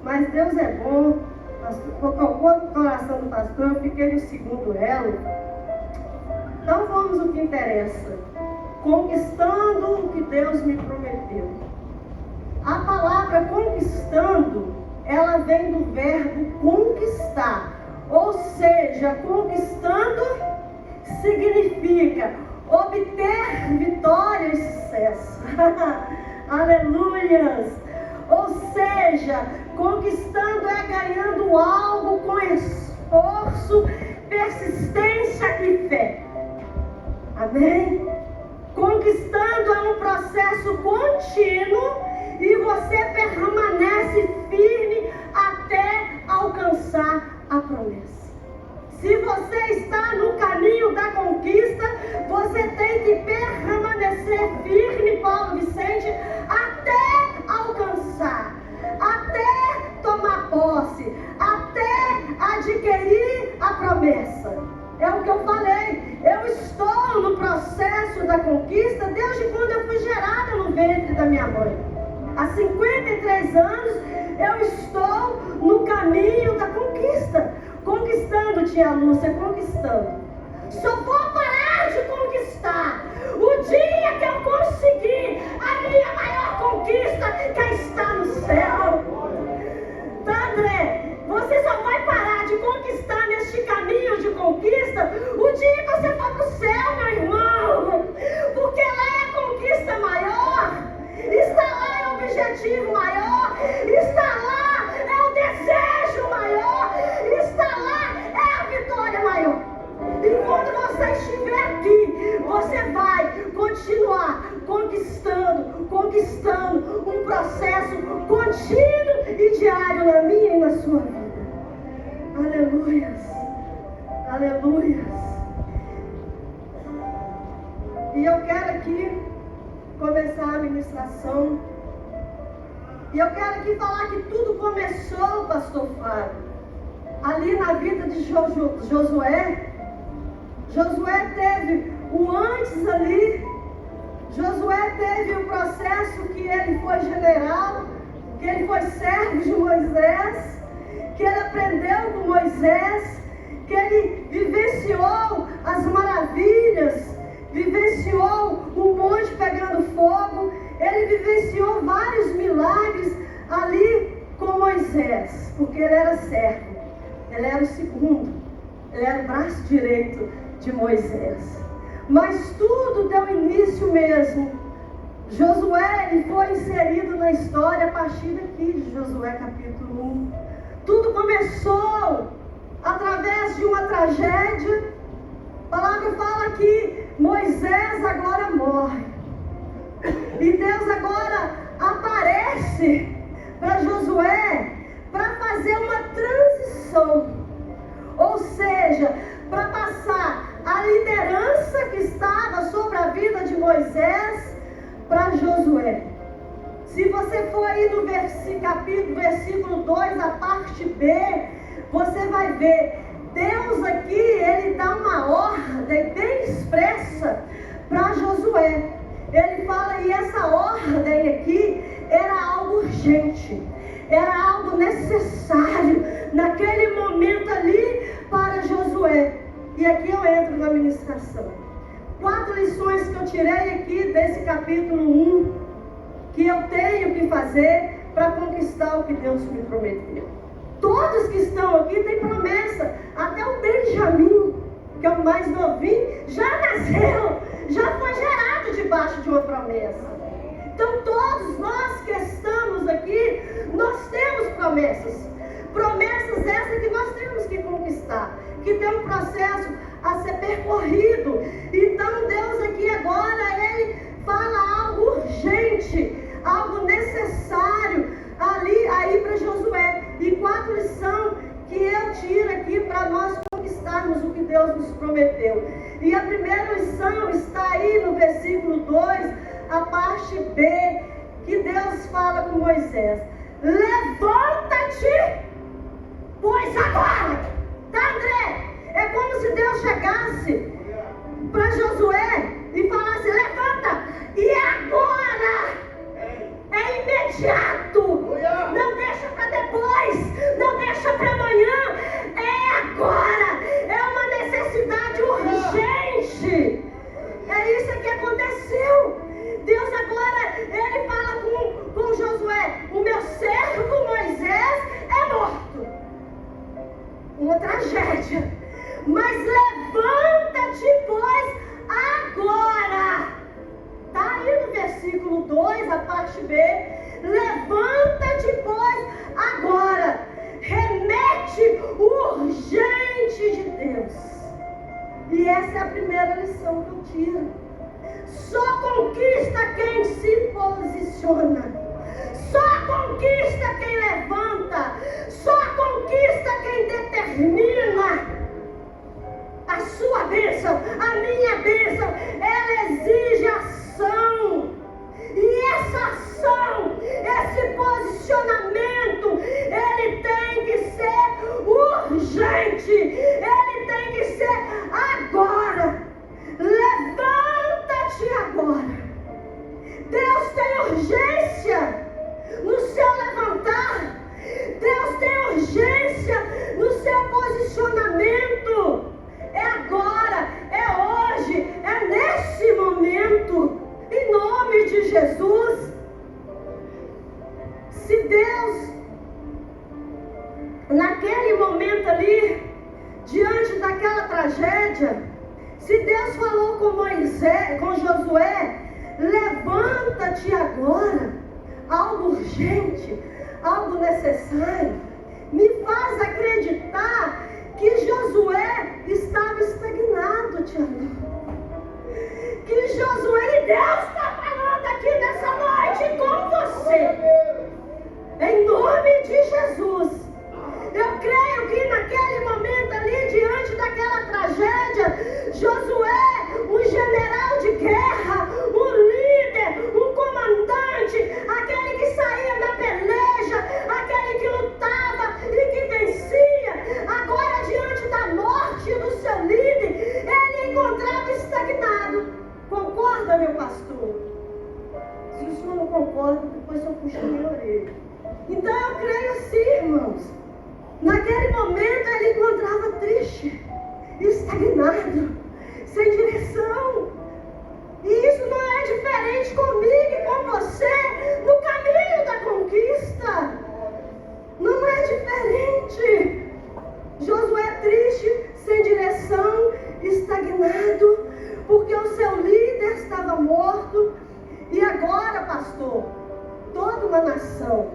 Mas Deus é bom. Tocou no coração do pastor, eu fiquei no segundo elo. Então vamos ao que interessa. Conquistando o que Deus me prometeu. A palavra conquistando, ela vem do verbo conquistar. Ou seja, conquistando significa obter vitória e sucesso. Aleluias! Ou seja, conquistando é ganhando algo com esforço, persistência e fé. Amém? Conquistando é um processo contínuo e você permanece firme até alcançar a promessa. Se você está no caminho da conquista, você tem que permanecer firme, Paulo Vicente, até alcançar, até tomar posse, até adquirir a promessa. É o que eu falei. Eu estou no processo da conquista desde quando eu fui gerada no ventre da minha mãe. Há 53 anos eu estou no caminho da conquista. Conquistando, tia Lúcia, conquistando. Só vou parar de conquistar o dia que eu conseguir a minha maior conquista, que está no céu. Tá, André? Você só vai parar de conquistar neste caminho de conquista o dia que você for para o céu, meu irmão. Porque lá é a conquista maior. Está lá é o objetivo maior. Está lá é o desejo maior. Está lá é a vitória maior. E quando você estiver aqui, você vai continuar conquistando um processo contínuo e diário na minha e na sua vida. Aleluias, aleluias. E eu quero aqui começar a ministração. E eu quero aqui falar que tudo começou, pastor Fábio, ali na vida de Josué. Josué teve o antes ali. Josué teve o processo que ele foi general, que ele foi servo de Moisés, que ele aprendeu com Moisés, que ele vivenciou as maravilhas, vivenciou o monte pegando fogo, ele vivenciou vários milagres ali com Moisés, porque ele era servo, ele era o segundo, ele era o braço direito de Moisés. Mas tudo deu início mesmo. Josué ele foi inserido na história a partir daqui de Josué capítulo 1. Tudo começou através de uma tragédia. A palavra fala que Moisés agora morre. E Deus agora aparece para Josué para fazer uma transição. Ou seja, para passar a liderança que estava sobre a vida de Moisés para Josué. Se você for aí no versículo 2, a parte B, você vai ver, Deus aqui, ele dá uma ordem bem expressa para Josué. Ele fala, e essa ordem aqui era algo urgente, era algo necessário, naquele momento ali, para Josué. E aqui eu entro na ministração. 4 lições que eu tirei aqui desse capítulo 1, que eu tenho que fazer para conquistar o que Deus me prometeu. Todos que estão aqui têm promessa. Até o Benjamin, que é o mais novinho, já nasceu, já foi gerado debaixo de uma promessa. Então todos nós que estamos aqui, nós temos promessas. Promessas essas que nós temos que conquistar, que tem um processo a ser percorrido. Então Deus aqui agora, ele fala algo urgente, algo necessário aí para Josué. E 4 lições que eu tiro aqui para nós conquistarmos o que Deus nos prometeu. E a primeira lição está aí no versículo 2, a parte B, que Deus fala com Moisés: levanta-te, pois agora. Tá, André? É como se Deus chegasse para Josué e falasse: levanta, e agora? É imediato. Não deixa para depois. desistir. Só conquista quem se posiciona. Só conquista quem levanta. Só conquista quem determina. A sua bênção, a minha bênção, ela exige ação. E essa ação, esse posicionamento, ele tem que ser urgente. Ele tem que ser agora. Levanta-te agora. Deus tem urgência no seu levantar. Deus tem urgência no seu posicionamento. É agora, é hoje, é nesse momento. Em nome de Jesus. Se Deus, naquele momento ali, diante daquela tragédia, se Deus falou com Moisés, com Josué, levanta-te agora, algo urgente, algo necessário, me faz acreditar que Josué estava estagnado, Tiago. Que Josué, e Deus está falando aqui nessa noite com você. Em nome de Jesus. Eu creio que naquele momento ali, diante daquela tragédia, Josué, um general de guerra, um líder, um comandante, aquele que saía da peleja, aquele que lutava e que vencia, agora diante da morte do seu líder, ele encontrava estagnado. Concorda, meu pastor? Se o senhor não concorda, depois eu puxo minha orelha. Então eu creio assim, irmãos. Naquele momento ele encontrava triste, estagnado, sem direção. E isso não é diferente comigo e com você no caminho da conquista. Não é diferente. Josué triste, sem direção, estagnado, porque o seu líder estava morto. E agora, pastor, toda uma nação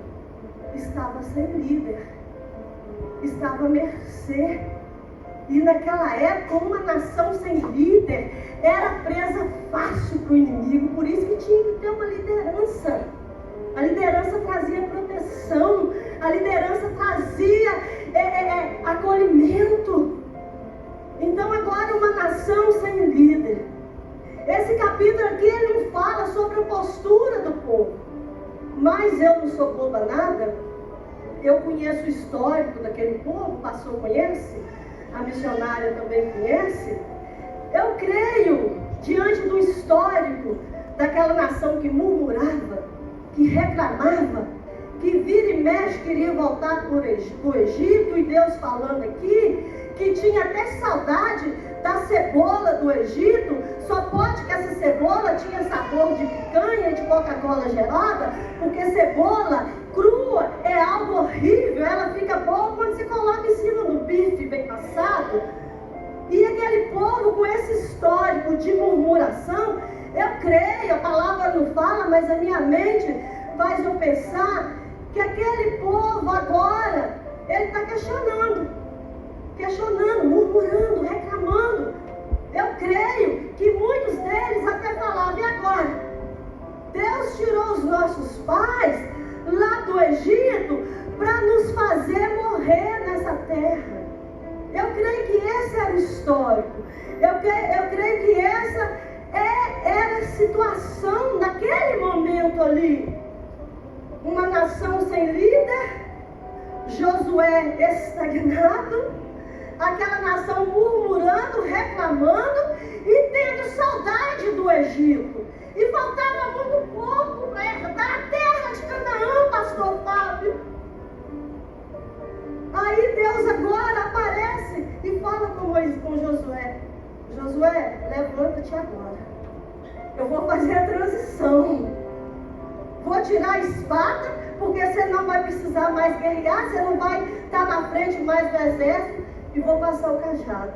estava sem líder, estava à mercê. E naquela época, uma nação sem líder era presa fácil para o inimigo. Por isso que tinha que ter uma liderança. A liderança trazia proteção, a liderança trazia acolhimento. Então agora uma nação sem líder. Esse capítulo aqui ele não fala sobre a postura do povo. Mas eu não sou boba nada. Eu conheço o histórico daquele povo, o pastor conhece, a missionária também conhece. Eu creio, diante do histórico daquela nação que murmurava, que reclamava, que vira e mexe queria voltar para o Egito, e Deus falando aqui, que tinha até saudade da cebola do Egito. Só pode que essa cebola tinha sabor de picanha e de Coca-Cola gelada, porque cebola crua é algo horrível, ela fica boa quando você coloca em cima do bife bem passado. E aquele povo com esse histórico de murmuração, eu creio, a palavra não fala, mas a minha mente faz eu pensar que aquele povo agora, ele está questionando, murmurando, reclamando. Eu creio que muitos deles até falavam: e agora? Deus tirou os nossos pais lá do Egito para nos fazer morrer nessa terra. Eu creio que esse era o histórico. Eu creio que essa era a situação naquele momento ali. Uma nação sem líder, Josué estagnado, aquela nação murmurando, reclamando e tendo saudade do Egito. E faltava muito pouco para herdar a terra de Canaã, pastor Fábio. Aí Deus agora aparece e fala com Josué: Josué, levanta-te agora. Eu vou fazer a transição. Vou tirar a espada, porque você não vai precisar mais guerrear, você não vai estar na frente mais do exército. E vou passar o cajado.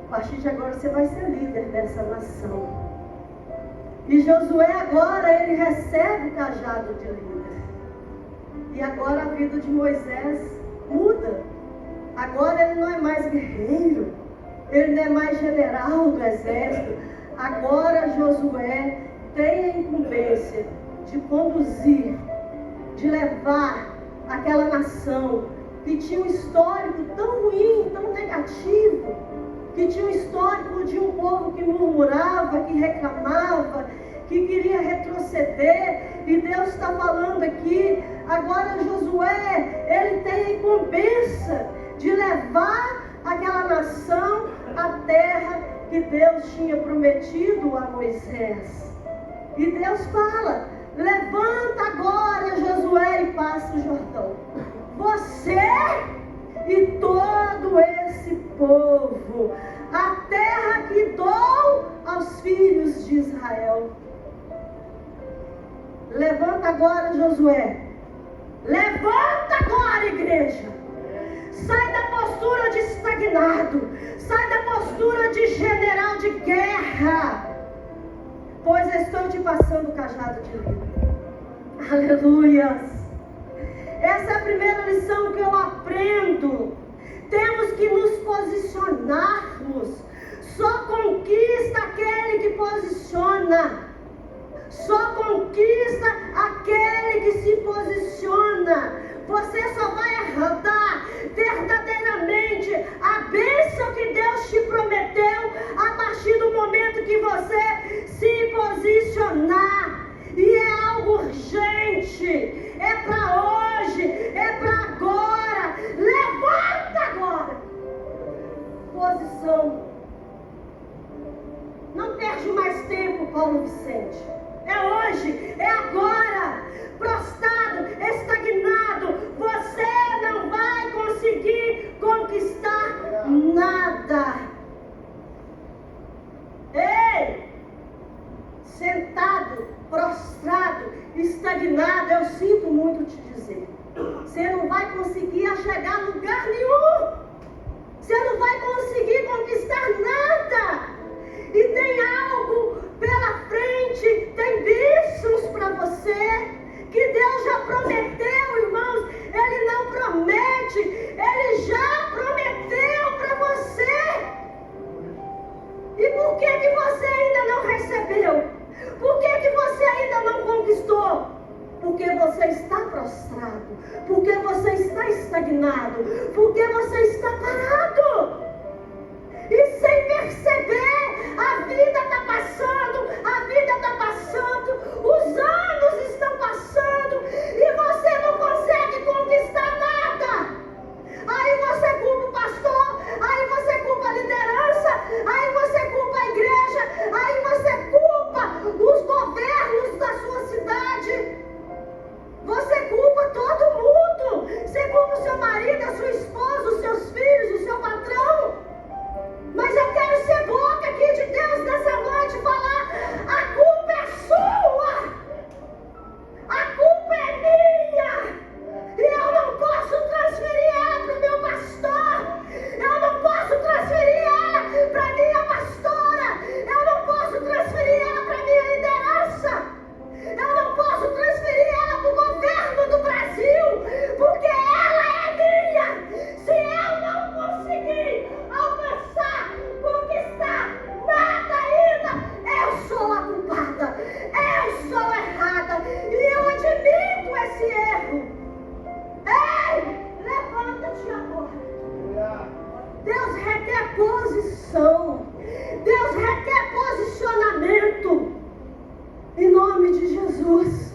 A partir de agora você vai ser líder dessa nação. E Josué agora, ele recebe o cajado de líder. E agora a vida de Moisés muda. Agora ele não é mais guerreiro. ele não é mais general do exército. Agora Josué tem a incumbência de conduzir, de levar aquela nação que tinha um histórico tão ruim, tão negativo, que tinha um histórico de um povo que murmurava, que reclamava, que queria retroceder. E Deus está falando aqui, agora Josué, ele tem a incumbência de levar aquela nação à terra que Deus tinha prometido a Moisés. E Deus fala: levanta agora, Josué, e passa o Jordão. Você e todo esse povo, a terra que dou aos filhos de Israel. Levanta agora, Josué. Levanta agora, igreja. Sai da postura de estagnado. Sai da postura de general de guerra. Pois estou te passando o cajado de livro. Aleluias. Essa é a primeira lição que eu aprendo. Temos que nos posicionarmos. Só conquista aquele que posiciona. Só conquista aquele que se posiciona. Você só vai herdar verdadeiramente a bênção que Deus te prometeu a partir do momento que você se posicionar. E é algo urgente, é para hoje, é para agora. Levanta agora. Posição. Não perde mais tempo, Paulo Vicente. É hoje, é agora. Prostrado, estagnado, você não vai conseguir conquistar nada. Ei! Sentado, prostrado, estagnado, eu sinto muito te dizer. Você não vai conseguir chegar a lugar nenhum. Você não vai conseguir conquistar nada. E tem algo pela frente, tem bênçãos para você, que Deus já prometeu, irmãos. Ele não promete, Ele já prometeu para você. E por que você ainda não recebeu? Por que você ainda não conquistou? Porque você está prostrado, porque você está estagnado, porque você está parado. E sem perceber, a vida está passando, os anos estão passando, e você não consegue conquistar nada. Aí você culpa o pastor, aí você culpa a liderança, aí você culpa a igreja, aí você culpa os governos da sua cidade. Você culpa todo mundo. Você culpa o seu marido, a sua esposa, os seus filhos, o seu patrão. Mas eu quero ser boca aqui de Deus nessa noite e falar: a culpa é sua, a culpa é minha, e eu não posso transferir ela para o meu pastor, eu não posso transferir ela para a minha pastora, eu não posso transferir ela para a minha liderança, eu não posso transferir ela para o governo do Brasil, porque ela é minha. Se eu não conseguir conquistar nada ainda, eu sou a culpada, eu sou errada, e eu admito esse erro. Ei, levanta-te agora. Deus requer posição, Deus requer posicionamento, em nome de Jesus.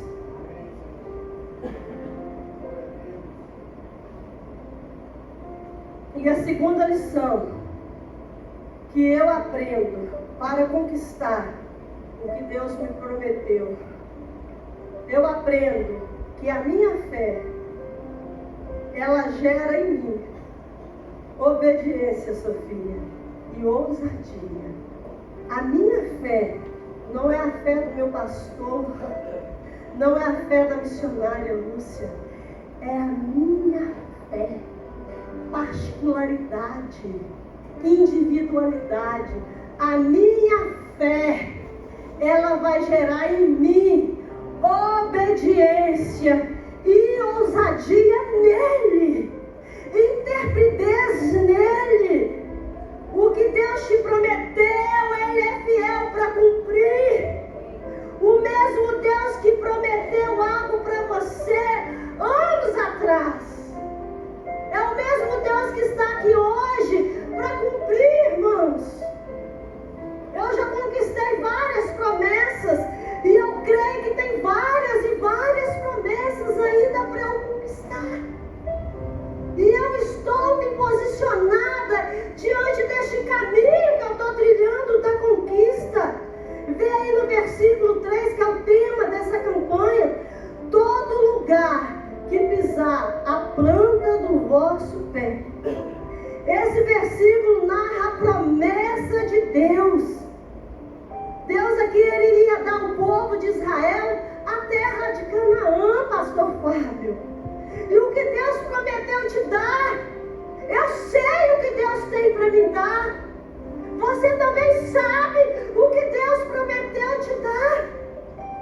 E a segunda lição que eu aprendo para conquistar o que Deus me prometeu, eu aprendo que a minha fé, ela gera em mim obediência, Sofia, e ousadia. A minha fé não é a fé do meu pastor, não é a fé da missionária Lúcia, é a minha fé, particularidade, individualidade. A minha fé, ela vai gerar em mim obediência e ousadia nele, intrepidez nele. O que Deus te dar. Eu sei o que Deus tem para me dar. Você também sabe o que Deus prometeu te dar.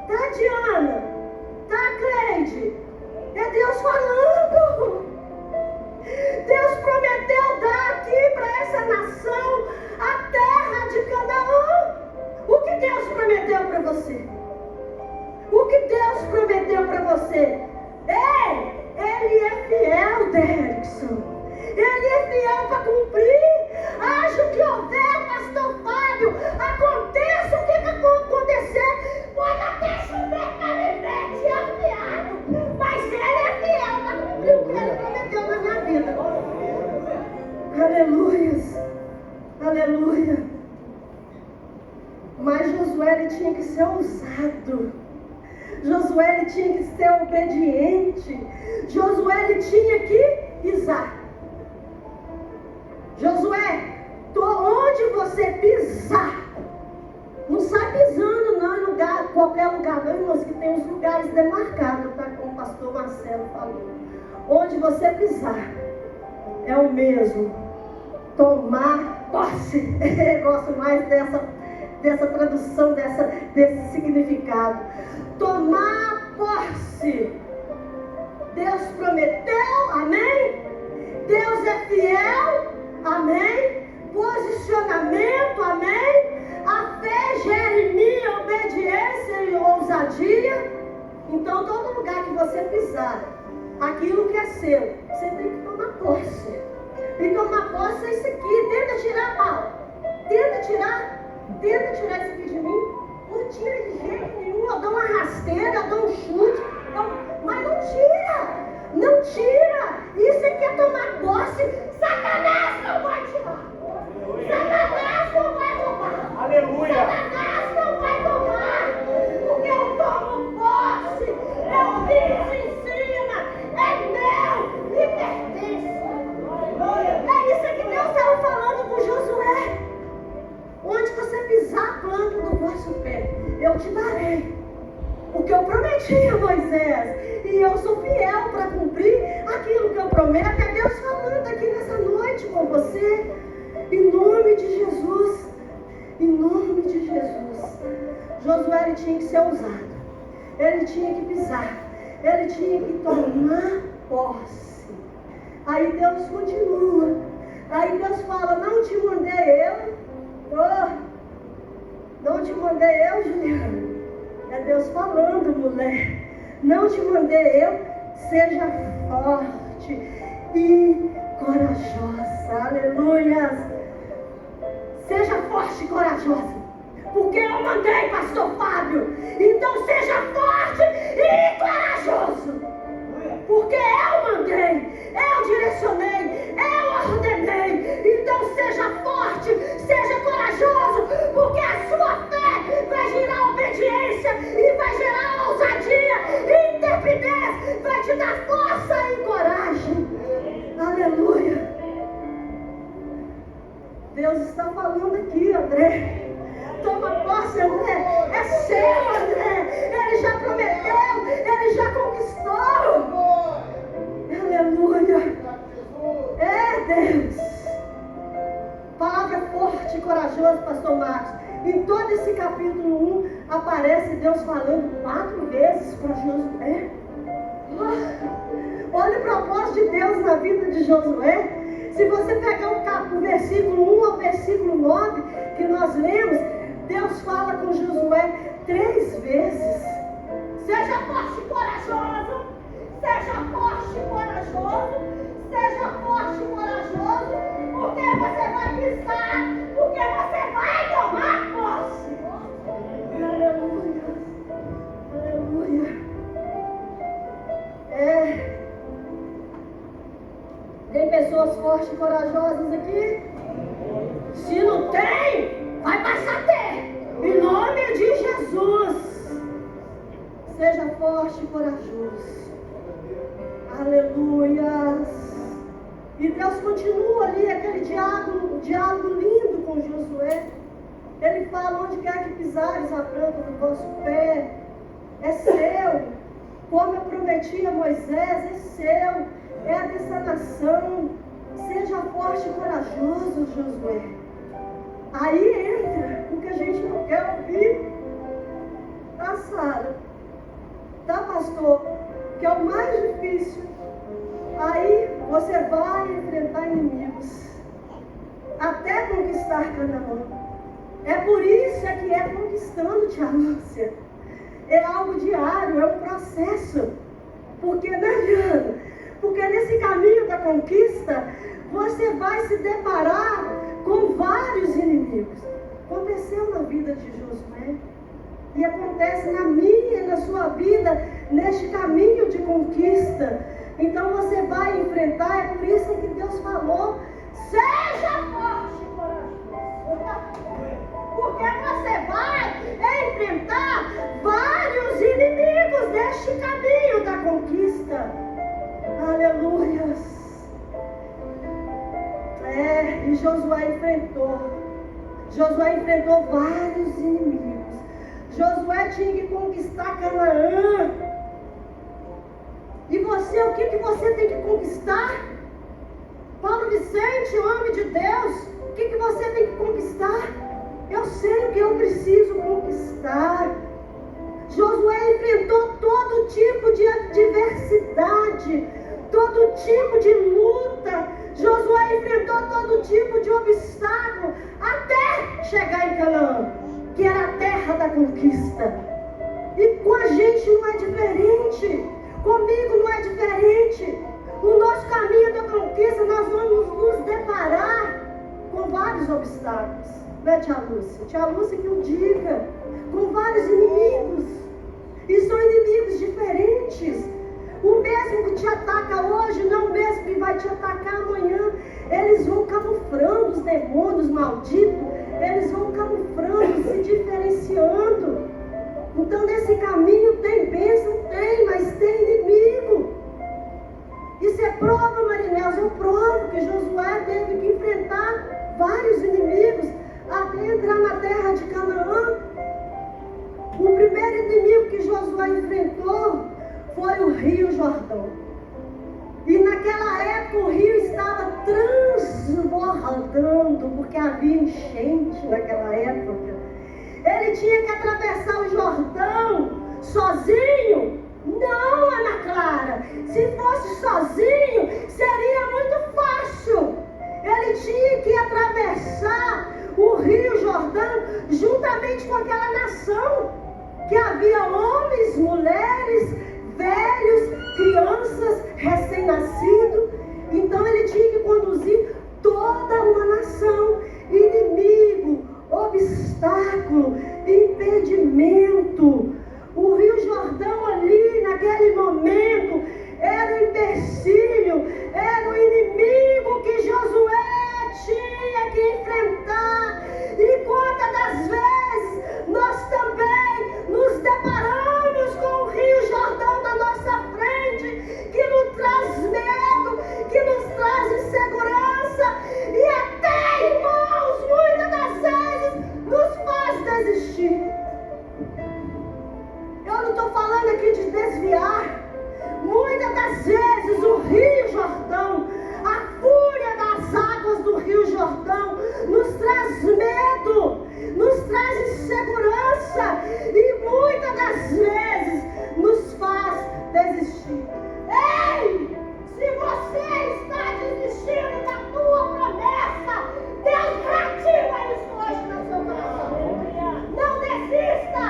Tá, Diana? Tá, Cleide? É Deus falando. Deus prometeu dar aqui para essa nação a terra de Canaã. O que Deus prometeu para você? O que Deus prometeu para você? Ei, Ele é fiel, Derrickson. Ele é fiel para cumprir. Haja o que houver, pastor Fábio. Aconteça o que acontecer. Pode até chover canivete afiado. Mas Ele é fiel para cumprir o que Ele prometeu na minha vida. Aleluias. Aleluia. Mas Josué ele tinha que ser ousado. Josué ele tinha que ser obediente. Josué ele tinha que pisar. Josué, onde você pisar, não sai pisando não em lugar, qualquer lugar não, irmãos, que tem uns lugares demarcados, tá? Como o pastor Marcelo falou. Onde você pisar é o mesmo. Tomar posse. Eu gosto mais dessa tradução, desse significado. Tomar posse. Deus prometeu, amém? Deus é fiel, amém? Posicionamento, amém? A fé gera em mim obediência e ousadia. Então, todo lugar que você pisar, aquilo que é seu, você tem que tomar posse. E tomar posse é isso aqui. Tenta tirar, Paulo. Tenta tirar isso aqui de mim. Não tira de jeito nenhum. Eu dou uma rasteira, eu dou um chute. Mas não tira. Não tira. Isso aqui é tomar posse. Satanás não vai tirar. Satanás não vai roubar. Aleluia. Satanás não vai roubar. Porque eu tomo posse. Eu piso em cima. É meu. Me pertence. É isso que Deus estava falando com Josué. Onde você pisar a planta do vosso pé, eu te darei o que eu prometi a Moisés. E eu sou fiel para cumprir aquilo que eu prometo. É Deus falando aqui nessa noite com você. Em nome de Jesus. Em nome de Jesus. Josué ele tinha que ser ousado. Ele tinha que pisar. Ele tinha que tomar posse. Aí Deus continua. Aí Deus fala, não te mandei eu. Não te mandei eu, Juliana. É Deus falando, mulher. Não te mandei eu. Seja forte e corajosa. Aleluia. Seja forte e corajosa. Porque eu mandei, pastor Fábio. Então seja forte e corajoso. Porque eu mandei, eu direcionei, eu ordenei. Então seja forte, seja corajoso, porque a sua fé vai gerar obediência e vai gerar ousadia e intrepidez, vai te dar força e coragem. Aleluia. Deus está falando aqui, André. Toma posse, André. É seu, André. Ele já prometeu, ele já conquistou. Aleluia. É Deus. Palavra forte e corajosa, pastor Marcos. Em todo esse capítulo 1 aparece Deus falando 4 vezes para Josué. Olha o propósito de Deus na vida de Josué. Se você pegar o versículo 1 ao versículo 9 que nós lemos, Deus fala com Josué 3 vezes. Seja forte e corajoso. Seja forte e corajoso. Seja forte e corajoso. Porque você vai pisar. Porque você vai tomar posse. Aleluia. Aleluia. Tem pessoas fortes e corajosas aqui? Se não tem, vai passar a ter. Em nome de Jesus. Seja forte e corajoso. Aleluia. E Deus continua ali, aquele diálogo lindo com Josué. Ele fala, onde quer que pisares a planta do vosso pé, é seu. Como eu prometi a Moisés, é seu. é dessa nação. Seja forte e corajoso, Josué. Aí entra o que a gente não quer ouvir. Tá, Sara? Tá, pastor? Que é o mais difícil. Aí você vai enfrentar inimigos até conquistar Canaã. É por isso que é conquistando, tia Lúcia. É algo diário, é um processo. Porque não adianta. Porque nesse caminho da conquista, você vai se deparar com vários inimigos. Aconteceu na vida de Josué. E acontece na minha e na sua vida, neste caminho de conquista. Então você vai enfrentar, é por isso que Deus falou, seja forte e corajoso. Porque você vai enfrentar vários inimigos neste caminho da conquista. Aleluias. E Josué enfrentou vários inimigos. Josué tinha que conquistar Canaã. E você, o que você tem que conquistar? Paulo Vicente, homem de Deus, o que você tem que conquistar? Eu sei o que eu preciso conquistar. Josué enfrentou todo tipo de adversidade, todo tipo de luta. Josué enfrentou todo tipo de obstáculo até chegar em Canaã, que era a terra da conquista. E com a gente não é diferente. Comigo não é diferente. O nosso caminho da conquista, nós vamos nos deparar com vários obstáculos. Não é, tia Lúcia? Tia Lúcia que o diga. Com vários inimigos. E são inimigos diferentes. O mesmo que te ataca hoje, não o mesmo que vai te atacar amanhã. Eles vão camuflando os demônios malditos. Eles vão camuflando, se diferenciando. Então nesse caminho tem bênção? Tem, mas tem inimigo. Isso é prova, Marinês. Eu provo que Josué teve que enfrentar vários inimigos até entrar na terra de Canaã. O primeiro inimigo que Josué enfrentou foi o Rio Jordão. E naquela época o rio estava transbordando, porque havia enchente naquela época. Ele tinha que atravessar o Jordão sozinho? Não, Ana Clara. Se fosse sozinho, seria muito fácil. Ele tinha que atravessar o Rio Jordão juntamente com aquela nação, que havia homens, mulheres, velhos, crianças, recém-nascidos. Então ele tinha que conduzir toda uma nação. Inimigo, obstáculo, impedimento. O Rio Jordão ali, naquele momento, era o empecilho, era o inimigo que Josué tinha que enfrentar. E quantas das vezes nós também nos deparamos com o Rio Jordão na nossa frente, que nos traz medo, que nos traz insegurança, e até, irmãos, muitas das vezes nos faz desistir. Eu não estou falando aqui de desviar. Muitas das vezes o Rio Jordão, a fúria das águas do Rio Jordão, nos traz medo, nos traz insegurança, e muitas das vezes nos faz desistir. Ei! Se você está desistindo da tua promessa, Deus reativa isso hoje no seu coração. Não desista!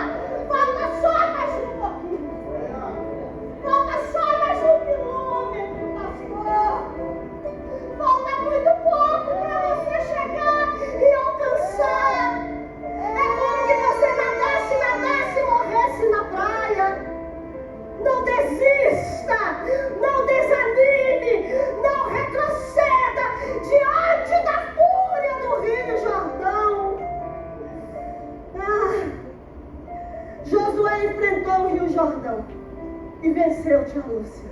Falta só mais um pouquinho. Falta só mais um quilômetro, pastor. Falta muito pouco para você chegar e alcançar. É como que você nadasse e morresse na praia. Não desista, não desanime, não retroceda diante da fúria do Rio Jordão. Josué enfrentou o Rio Jordão e venceu, tia Lúcia.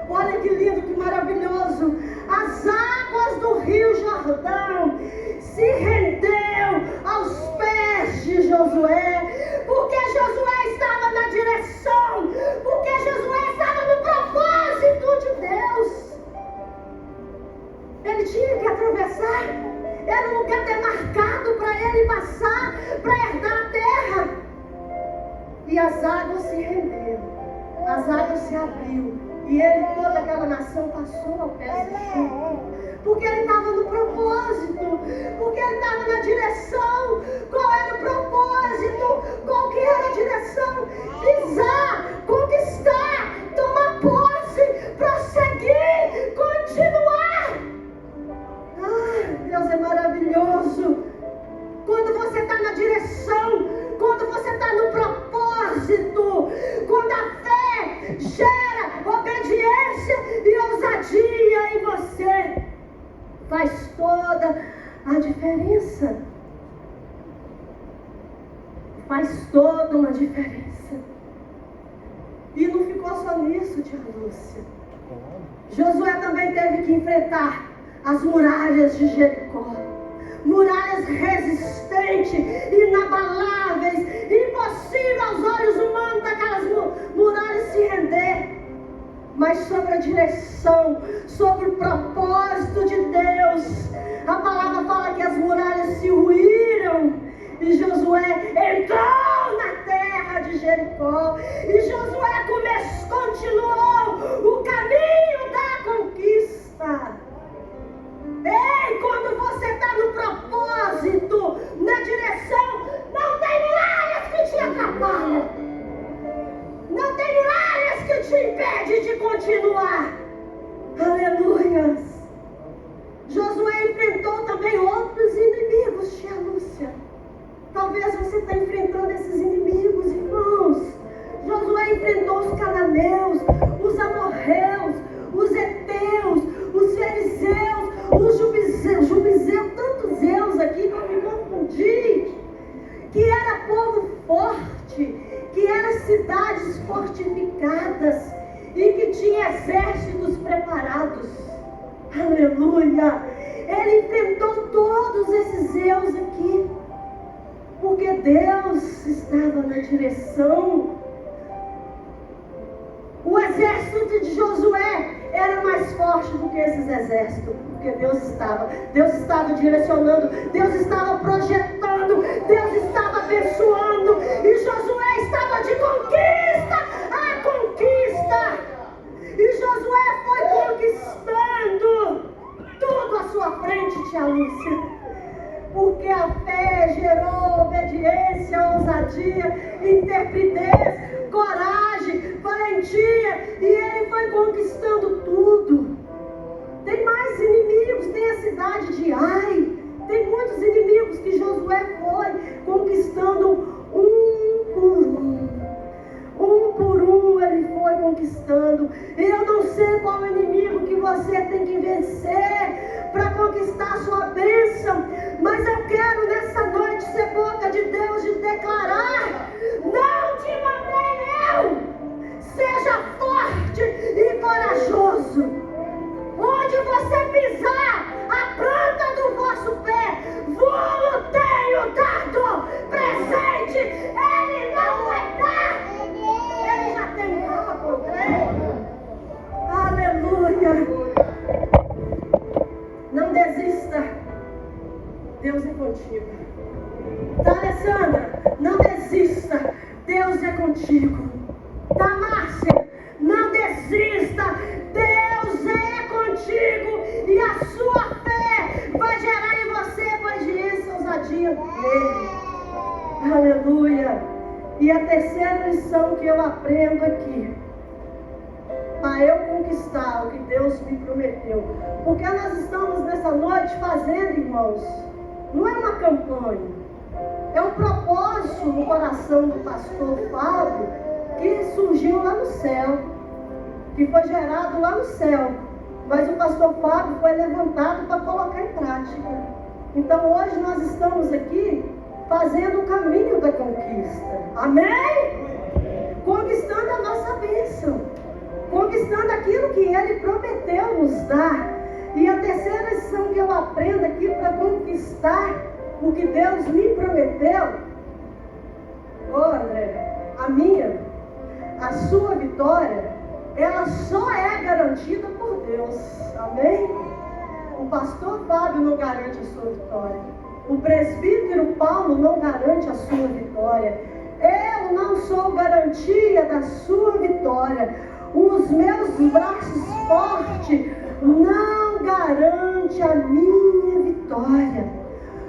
Olha que lindo, que maravilhoso. As águas do Rio Jordão se rendeu aos pés de Josué, porque Josué estava na direção, porque Josué estava no propósito de Deus. céu se abriu e ele e toda aquela nação passou ao pé do Egito. Porque ele estava no propósito, porque ele estava na direção. Qual era o propósito? Qual que era a direção? Pisar, conquistar, tomar posse, prosseguir, continuar. Deus é maravilhoso. Quando você está na direção, quando você está no propósito, quando a fé gera obediência e ousadia em você, faz toda a diferença. Faz toda uma diferença. E não ficou só nisso, tia Lúcia. Josué também teve que enfrentar as muralhas de Jericó. Muralhas resistentes, inabaláveis, impossível aos olhos humanos daquelas muralhas se render. Mas sobre a direção, sobre o propósito de Deus, a palavra fala que as muralhas se ruíram e Josué entrou na terra de Jericó. E Josué continuou o caminho da conquista. Ei, quando você está no propósito, na direção, não tem muralhas que te atrapalham. Não tem muralhas que te impedem de continuar. Aleluias. Josué enfrentou também outros inimigos, tia Lúcia. Talvez você está enfrentando esses inimigos, irmãos. Josué enfrentou os cananeus, os amorreus, os heteus, os fariseus, os jubizeus, tantos zeus aqui que eu me confundi. Que era povo forte, que eram cidades fortificadas e que tinha exércitos preparados. Aleluia! Ele enfrentou todos esses zeus aqui, porque Deus estava na direção. O exército de Josué era mais forte do que esses exércitos, porque Deus estava direcionando, Deus estava projetando, Deus estava abençoando, e Josué estava de conquista a conquista, e Josué foi conquistando tudo à sua frente, tia Lúcia, porque a fé gerou obediência, ousadia, intrepidez, coragem, valentia, e ele foi conquistando tudo. Tem mais inimigos, tem a cidade de Ai, tem muitos inimigos que Josué foi conquistando um por um. Um por um ele foi conquistando. Eu não sei qual inimigo que você tem que vencer para conquistar a sua bênção, mas eu quero nessa noite ser boca de Deus e declarar: não te mandei eu. Seja forte e corajoso. Onde você pisar a planta do vosso pé, vou tenho dado presente. Ele não vai dar. Ele já tem dado contra ele. Aleluia. Não desista. Deus é contigo. Tá, Alessandra? Não desista. Deus é contigo. Tá, Márcia? Não desista. Deus é contigo. E a sua fé vai gerar em você obediência e ousadia dele. Aleluia. E a terceira lição que eu aprendo aqui, para eu conquistar o que Deus me prometeu. Porque nós estamos nessa noite fazendo, irmãos, não é uma campanha, é um propósito no coração do pastor Fábio, que surgiu lá no céu, que foi gerado lá no céu. Mas o pastor Fábio foi levantado para colocar em prática. Então hoje nós estamos aqui fazendo o caminho da conquista. Amém? Conquistando a nossa bênção. Conquistando aquilo que Ele prometeu nos dar. E a terceira lição que eu aprendo aqui para conquistar o que Deus me prometeu, André, a sua vitória, ela só é garantida por Deus. Amém? O pastor Fábio não garante a sua vitória. O presbítero Paulo não garante a sua vitória. Eu não sou garantia da sua vitória. os meus braços fortes não garante a minha vitória.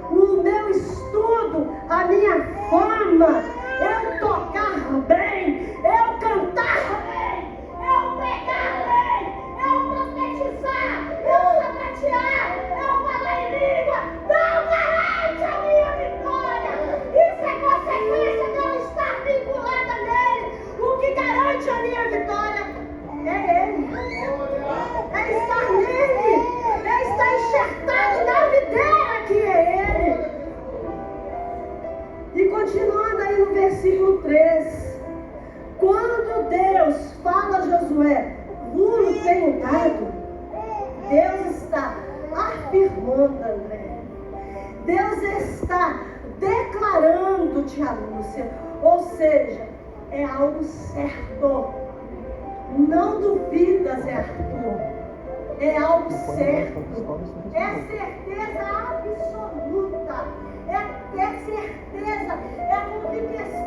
O meu estudo, a minha fama, eu tocar bem, eu cantar bem, eu pregar bem, eu profetizar, eu sapatear, eu falar em língua, não garante a minha vitória. Isso é consequência de eu estar vinculada nele. O que garante a minha vitória é ele, é estar nele, é estar enxertado na videira que é ele. E continuando aí no versículo 3, quando Deus fala a Josué, vos tenho dado, Deus está afirmando, André. Deus está declarando, tia Lúcia, ou seja, é algo certo. Não duvida, Zé Arthur. É algo certo. É certeza absoluta. É certeza. É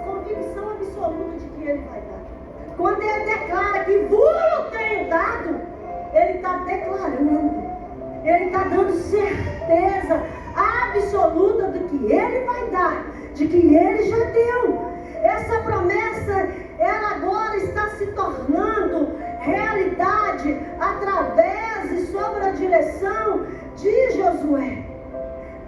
convicção absoluta de que ele vai dar. Quando ele declara que vos tenho dado, ele está declarando. Ele está dando certeza absoluta de que ele vai dar, de que ele já deu. Essa promessa, ela agora está se tornando realidade através e sob a direção de Josué.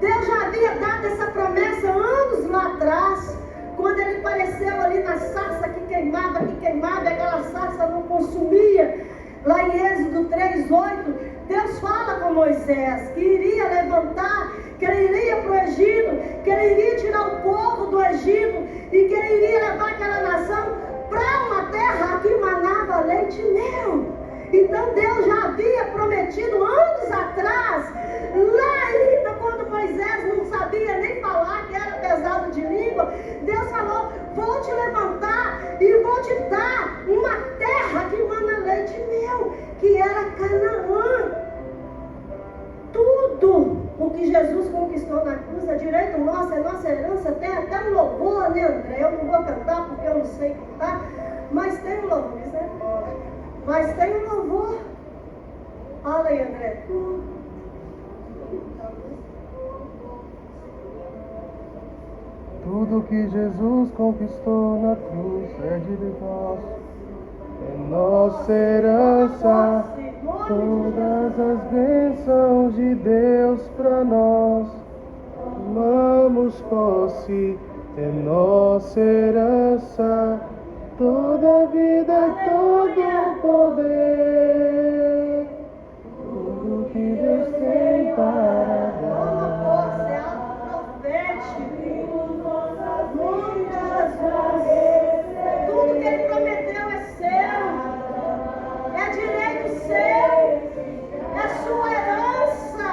Deus já havia dado essa promessa anos lá atrás, quando ele apareceu ali na sarça que queimava, aquela sarça não consumia. Lá em Êxodo 3:8, Deus fala com Moisés que iria levantar, que ele iria para o Egito, que ele iria tirar o povo do Egito e que ele iria levar aquela nação para uma terra que manava leite e mel. Então Deus já havia prometido anos atrás, lá ainda quando Moisés não sabia nem falar, que era pesado de língua, Deus falou, vou te levantar e vou te dar uma terra que mana leite e mel, que era Canaã. Tudo o que Jesus conquistou na cruz é direito nosso, é nossa herança. Tem até um louvor, né, André? Eu não vou cantar porque eu não sei cantar, mas tem um louvor, né? Mas tem um louvor. Fala aí, André. Tudo que Jesus conquistou na cruz é de nós, é nossa herança. Todas as bênçãos de Deus para nós, tomamos posse, é nossa herança. Toda a vida, todo o poder, tudo que Deus tem para dar. É algo profético. Nome de Jesus. Tudo que ele prometeu é seu. É direito seu. É sua herança.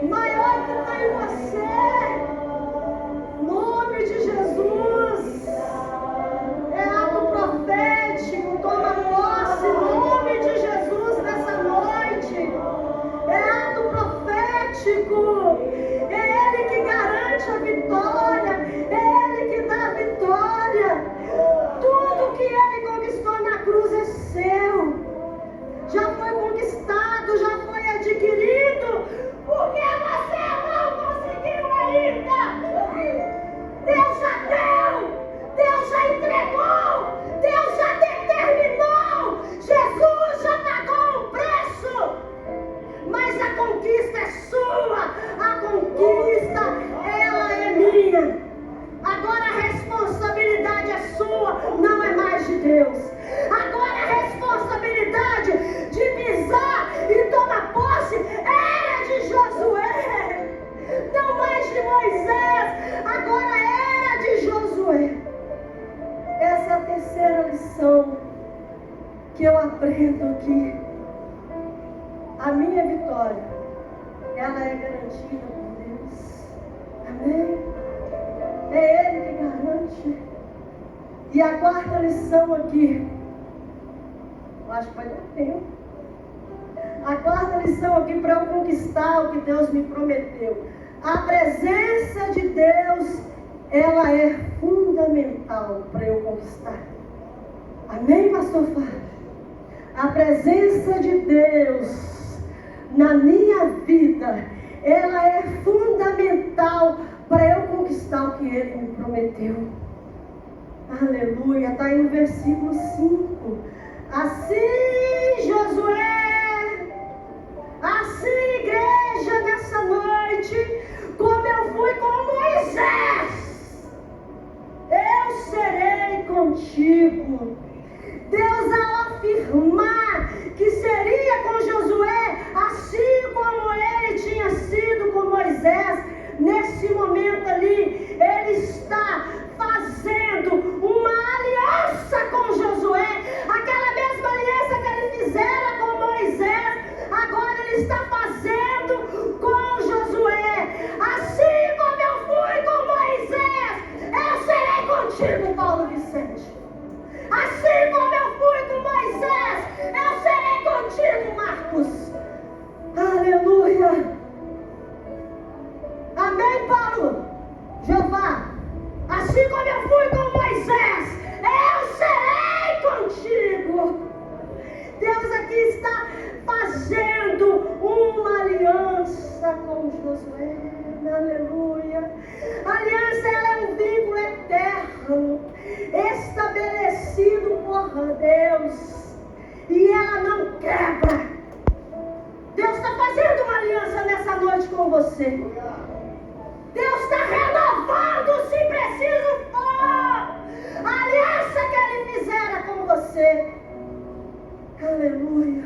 Maior que está em você. Nome de Jesus. É algo profético. Toma posse. Nome de Jesus nessa noite. É algo profético. É Ele que garante a vitória. É Ele que dá a vitória. Tudo que Ele conquistou na cruz é seu. Já foi conquistado, já foi adquirido. Porque você não conseguiu ainda. Deus já deu. Deus já entregou. Deus já determinou. Jesus já pagou o preço. Mas a conquista é sua. A conquista, ela é minha. Agora a responsabilidade é sua, não é mais de Deus. Agora a responsabilidade de pisar e tomar posse era de Josué, não mais de Moisés. Agora era de Josué. Essa é a terceira lição que eu aprendo aqui. A minha vitória, ela é garantida por Deus. Amém? É Ele que garante. E a quarta lição aqui, eu acho que vai dar tempo. A quarta lição aqui para eu conquistar o que Deus me prometeu. A presença de Deus, ela é fundamental para eu conquistar. Amém, pastor Fábio? A presença de Deus na minha vida, ela é fundamental para eu conquistar o que Ele me prometeu. Aleluia, está aí no versículo 5. Assim, Josué, assim, igreja, nessa noite, como eu fui com Moisés, eu serei contigo. Deus, ao afirmar que seria com Josué, assim como ele tinha sido com Moisés, nesse momento ali, ele está fazendo uma aliança com Josué, aquela mesma aliança que ele fizera com Moisés, agora ele está fazendo com Josué. Assim como eu fui com Moisés, eu serei contigo, Paulo Vicente. Assim como eu fui com Moisés, eu serei contigo, Marcos. Aleluia. Amém, Paulo? Jeová, assim como eu fui com Moisés, eu serei contigo. Deus aqui está fazendo uma aliança com Josué. Aleluia. A aliança, ela é um vínculo eterno, estabelecido por Deus, e ela não quebra. Deus está fazendo uma aliança nessa noite com você. Deus está renovando, se preciso for, a aliança que Ele fizera com você. Aleluia.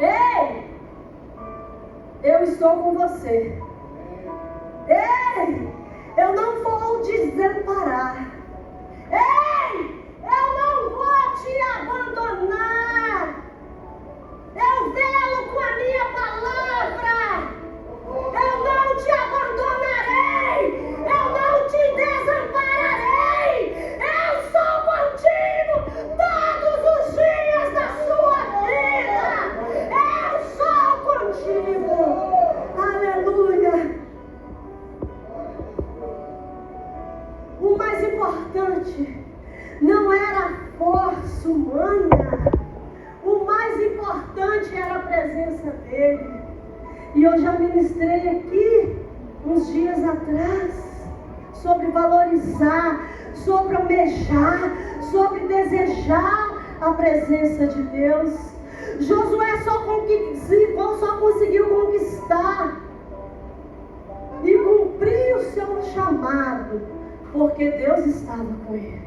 Ei, eu estou com você. Ei, eu não vou te desamparar. Ei, eu não vou te abandonar. Eu velo com a minha palavra. Eu não te abandonarei. Eu não te desampararei. Eu sou contigo todos os dias da sua vida. Eu sou contigo. Aleluia. O mais importante não era a força humana. O mais importante era a presença dele. E eu já ministrei aqui, uns dias atrás, sobre valorizar, sobre almejar, sobre desejar a presença de Deus. Josué só conseguiu conquistar e cumprir o seu chamado, porque Deus estava com ele.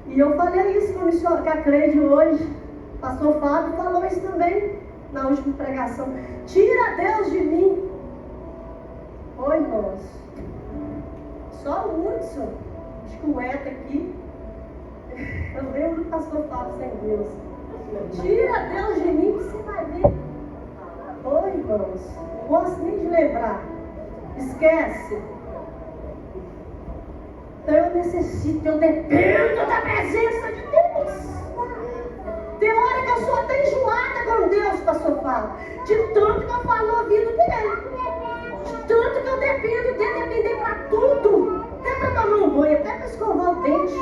E eu falei isso com a Cleide hoje. Pastor Fábio falou isso também na última pregação. Tira Deus de mim. Oi, irmãos. Só o Hudson, acho que o Eta aqui. Eu lembro do pastor Fábio sem Deus. Tira Deus de mim que você vai ver. Oi, irmãos. Não gosto nem de lembrar. Esquece. Então eu necessito, eu dependo da presença de Deus. Tem hora que eu sou até enjoada com Deus, pastor Fábio, de tanto que eu falo a vida dele, de tanto que eu dependo dele, depender para tudo, até para tomar um banho, até para escovar o dente,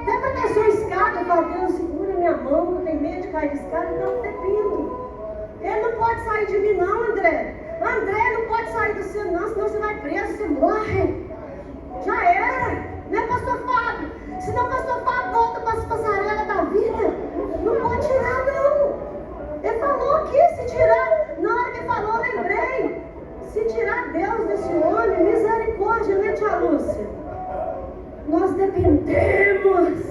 até para descer uma escada. Eu falo, Deus, segura minha mão, eu tenho medo de cair de escada, então eu dependo. Ele não pode sair de mim não, André. André não pode sair do seu não, senão você vai preso, você morre. Já era, né, pastor Fábio? Senão o pastor Fábio volta para as passarelas da vida. Não pode tirar, não. Ele falou aqui, se tirar. Na hora que ele falou, eu lembrei. Se tirar Deus desse homem, misericórdia, né, tia Lúcia? Nós dependemos.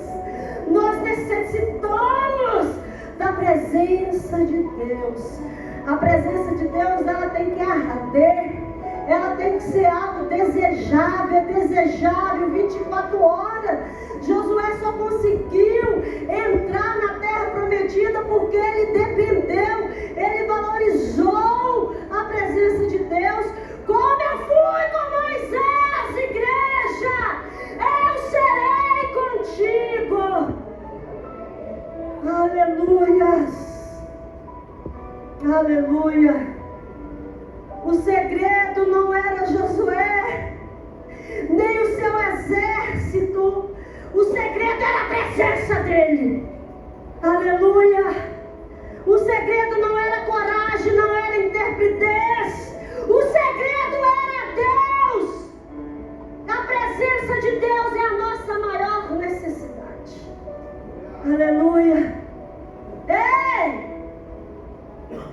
Nós necessitamos da presença de Deus. A presença de Deus, ela tem que arder. Ela tem que ser algo desejável, é desejável 24 horas. Josué só conseguiu entrar na terra prometida porque ele dependeu, ele valorizou a presença de Deus. Como eu fui com Moisés, igreja, eu serei contigo. Aleluias, aleluia. O segredo não era Josué, nem o seu exército. O presença dele. Aleluia. O segredo não era coragem, não era intrepidez. O segredo era Deus. A presença de Deus é a nossa maior necessidade. Aleluia. Ei!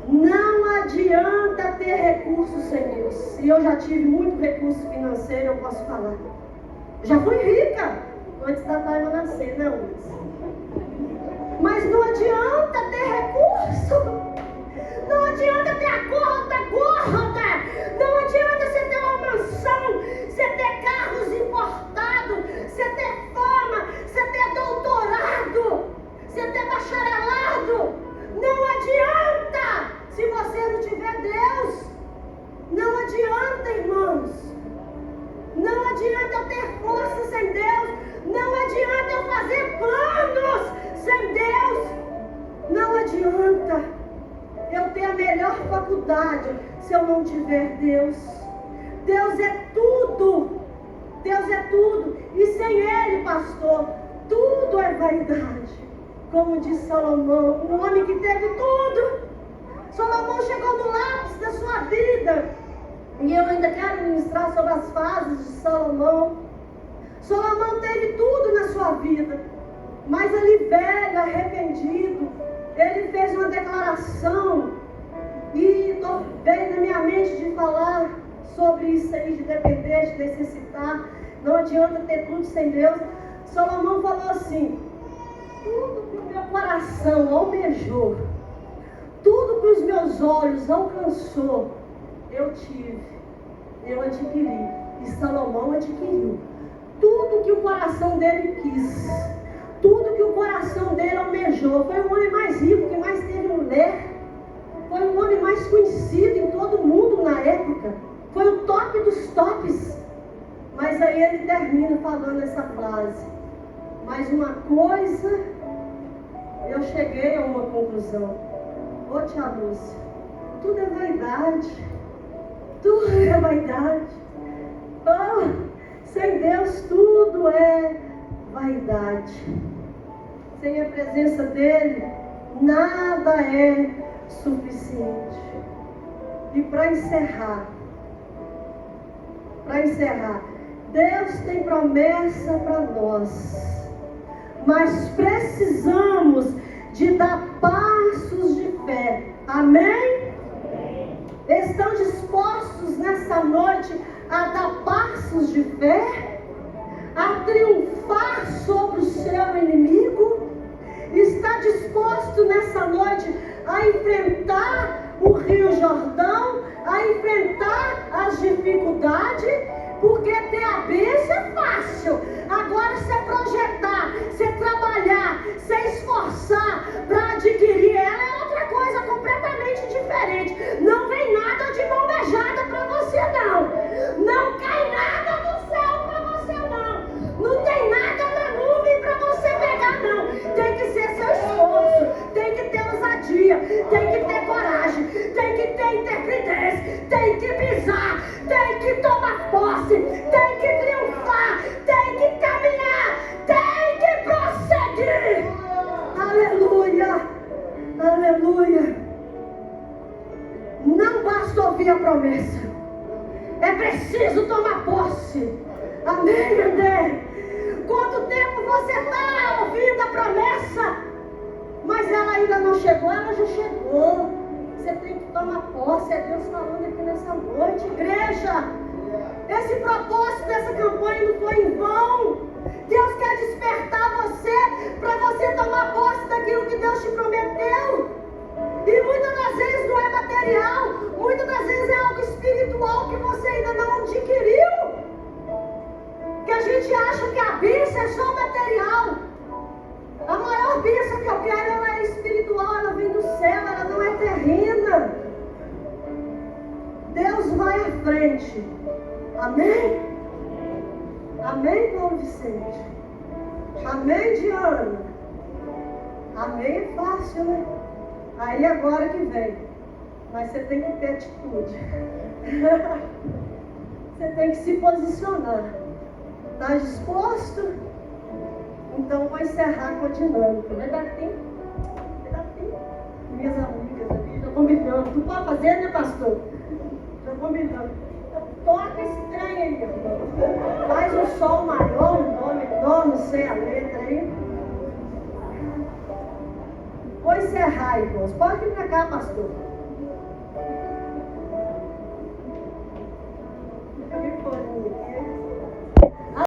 Não adianta ter recursos sem Deus. E eu já tive muito recurso financeiro, eu posso falar. Já fui rica antes da Taima nascer, não? Mas não adianta ter recurso. Não adianta ter a gorda. Não adianta você ter uma mansão, você ter carros importados, você ter fama, você ter doutorado, você ter bacharelado. Não adianta se você não tiver Deus. Não adianta, irmãos. Não adianta eu ter força sem Deus. Não adianta eu fazer planos sem Deus. Não adianta eu ter a melhor faculdade se eu não tiver Deus. Deus é tudo. Deus é tudo. E sem Ele, pastor, tudo é vaidade. Como diz Salomão, um homem que teve tudo. Salomão chegou no ápice da sua vida. E eu ainda quero ministrar sobre as fases de Salomão. Salomão teve tudo na sua vida. Mas ali velho, arrependido, ele fez uma declaração. E veio na minha mente de falar sobre isso aí, de depender, de necessitar. Não adianta ter tudo sem Deus. Salomão falou assim: tudo que o meu coração almejou, tudo que os meus olhos alcançou, eu tive, eu adquiri. E Salomão adquiriu tudo que o coração dele quis, tudo que o coração dele almejou. Foi o homem mais rico, que mais teve mulher, foi o homem mais conhecido em todo o mundo na época, foi o top dos tops. Mas aí ele termina falando essa frase: mas uma coisa, eu cheguei a uma conclusão. Ô tia Lúcia, tudo é vaidade. Tudo é vaidade. Oh, sem Deus tudo é vaidade. Sem a presença dele, nada é suficiente. E para encerrar, Deus tem promessa para nós, mas precisamos de dar passos de fé. Amém? Estão dispostos nessa noite a dar passos de fé? A triunfar sobre o seu inimigo? Está disposto nessa noite a enfrentar o Rio Jordão? A enfrentar as dificuldades? Porque ter a bênção é fácil. Agora você projetar, você trabalhar, você esforçar para adquirir ela é outra coisa completamente diferente. Não vem nada de mão beijada para você não. Não cai nada do céu para você não. Não tem nada na nuvem para você pegar não. Tem que ser seu esforço, tem que ter ousadia, tem que ter coragem, tem que ter intrepidez, tem que pisar, tem que tomar posse, tem que triunfar, tem que caminhar, tem que prosseguir. Aleluia, aleluia. Não basta ouvir a promessa, é preciso tomar posse. Amém, André? Quanto tempo você está ouvindo a promessa, mas ela ainda não chegou? Ela já chegou. Você tem que tomar posse. É Deus falando aqui nessa noite, igreja. Esse propósito dessa campanha não foi em vão. Deus quer despertar você para você tomar posse daquilo que Deus te prometeu. E muitas das vezes não é material, muitas das vezes é algo espiritual que você ainda não adquiriu. Que a gente acha que a bênção é só material. A maior bênção que eu quero, ela é espiritual, ela vem do céu, ela não é terrena. Deus vai à frente. Amém? Amém, Paulo Vicente? Amém, Diana? Amém é fácil, né? Aí agora que vem. Mas você tem que ter atitude. Você tem que se posicionar. Está disposto? Então vou encerrar com a dinâmica. Vai dar tempo? Vai dar tempo. Minhas amigas ali já combinando. Tu pode fazer, né, pastor? Já combinando. Então, toca esse trem aí, irmão. Faz um sol maior, um dó menor, não sei a letra aí. Vou encerrar, irmãos. Pode vir pra cá, pastor.